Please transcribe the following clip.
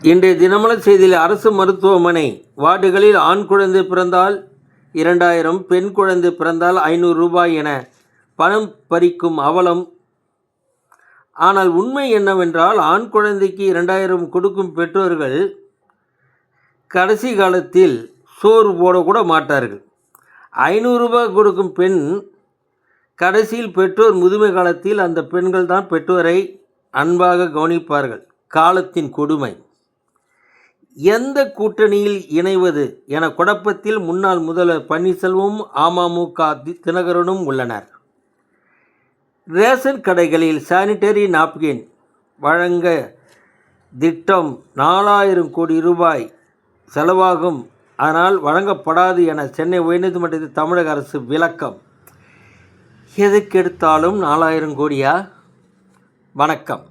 இன்றைய தினமலர் செய்தியில் அரசு மருத்துவமனை வார்டுகளில் ஆண் குழந்தை பிறந்தால் 2000, பெண் குழந்தை பிறந்தால் 500 ரூபாய் என பணம் பறிக்கும் அவலம். ஆனால் உண்மை என்னவென்றால், ஆண் குழந்தைக்கு 2000 கொடுக்கும் பெற்றோர்கள் கடைசி காலத்தில் சோறு போடக்கூட மாட்டார்கள். 500 ரூபாய் கொடுக்கும் பெண் கடைசியில் பெற்றோர் முதுமை காலத்தில் அந்த பெண்கள் தான் பெற்றோரை அன்பாக கவனிப்பார்கள். காலத்தின் கொடுமை. எந்த கூட்டணியில் இணைவது என குழப்பத்தில் முன்னாள் முதல்வர் பன்னீர்செல்வமும் அமமுக தினகரனும் உள்ளனர். ரேஷன் கடைகளில் சானிட்டரி நாப்கின் வழங்க திட்டம் 4000 கோடி ரூபாய் செலவாகும், ஆனால் வழங்கப்படாது என சென்னை உயர்நீதிமன்றத்தில் தமிழக அரசு விளக்கம். எதுக்கெடுத்தாலும் 4000 கோடியா? வணக்கம்.